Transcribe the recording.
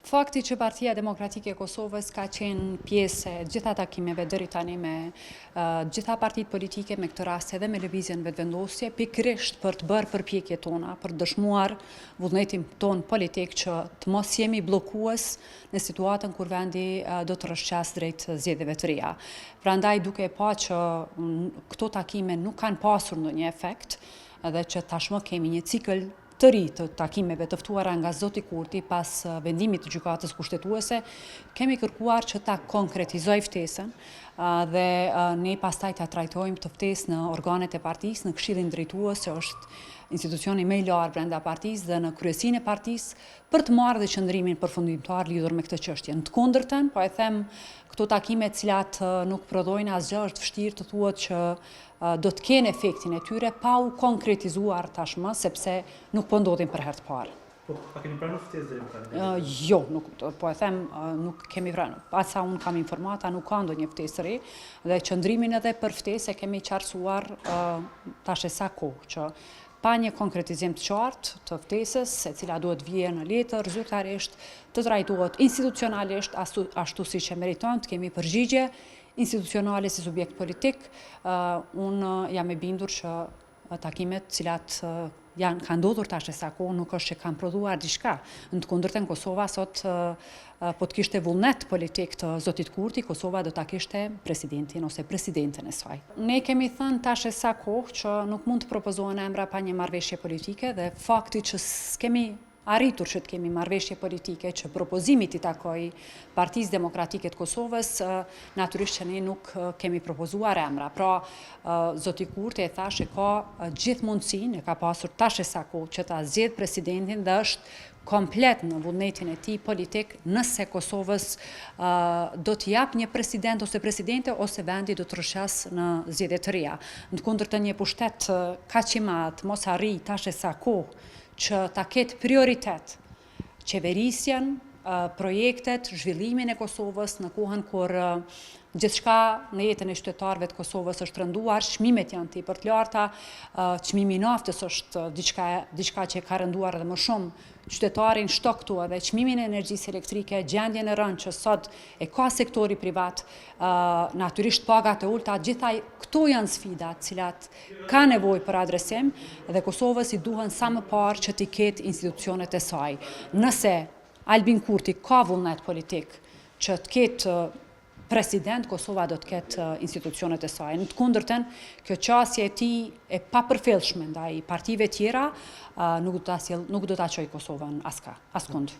Fakti që Partia Demokratike e Kosovës ka qenë pjesë e gjitha takimeve deri tani me gjitha partitë politike, me këtë rast edhe me lëvizjen vetëvendosje, pikërisht për të bërë përpjekjet tona, për të dëshmuar vullnetin ton politik që të mos jemi bllokues në situatën kur vendi do të rrshqas drejt zgjedhjeve të reja. Prandaj duke e pa që këto takime nuk kanë pasur ndonjë efekt, edhe që tashmë kemi një cikël të ri të takimeve të ftuara nga zoti Kurti pas vendimit të gjykatës kushtetuese, kemi kërkuar që ta konkretizoj ftesën dhe ne pastaj ta trajtojmë të ftesë në organet e partisë, në këshillin drejtues, që është institucioni më i lartë brenda partisë, dhe në kryesinë e partisë, për të marrë dhe qëndrimin përfundimtar lidhur me këtë çështje. Në të kundërtën, po e them, këto takime të cilat nuk prodhojnë asgjë, është vështirë të thuhet që do të kenë efektin e tyre pa u konkretizuar tashmë, sepse nuk po ndodhin për herë të parë. Po, a keni pranuar ftesë deri më tani? Jo, po e them, nuk kemi pranuar. Asa unë kam informata, nuk ka ndonjë ftesë re, dhe qëndrimin edhe për ftesë e kemi qartësuar tash e sa kohë, që pa një konkretizim të qartë të ftesës, e cila duhet vijë në letër, zyrtarisht, të trajtohet institucionalisht, ashtu siç e meriton, të kemi përgjigje institucionale si subjekt politik. Unë jam e bindur që takimet cilat kanë ndodhur tash e sa kohë nuk është që kanë prodhuar diçka. Në të kundërtën, Kosova sot po të kishte vullnet politik të zotit Kurti, Kosova do ta kishte presidentin ose presidenten e saj. Ne kemi thënë tash e sa kohë që nuk mund të propozohen emra pa një marrëveshje politike, dhe fakti që s'kemi arritur që të kemi marrëveshje politike që propozimit i takoj Partisë Demokratike të Kosovës, natyrisht që ne nuk kemi propozuar emra. Pra, zoti Kurti e thash e ka gjithë mundësinë, e ka pasur tash e sa kohë që ta zgjedh presidentin, dhe është komplet në vullnetin e tij politik nëse Kosovës do të jap një president ose presidente, ose vendi do të rrshqas në zgjedhje të reja. Në të kundërtën, një pushtet kaq i madh mos arri tash e sa kohë që ta ketë prioritet qeverisjen, projektet, zhvillimin e Kosovës në kohën kur gjithçka në jetën e qytetarëve të Kosovës është rënduar, çmimet janë tepër të larta, çmimi i naftës është diçka që ka rënduar edhe më shumë qytetarin shtok këtu, edhe çmimin e energjisë elektrike, gjendjen e rënë që sot e ka sektori privat, natyrisht pagat e ulta, gjithaj këto janë sfidat cilat ka nevojë për adresim, dhe Kosovës i duhen sa më parë që t'i ketë institucionet e saj. Nëse Albin Kurti ka vullnet politik që të ketë president, Kosova do të ketë institucionet e saj. Në të kundërtën, kjo qasje e tij e papërfillshme ndaj partive tjera nuk do ta çojë Kosovën askund.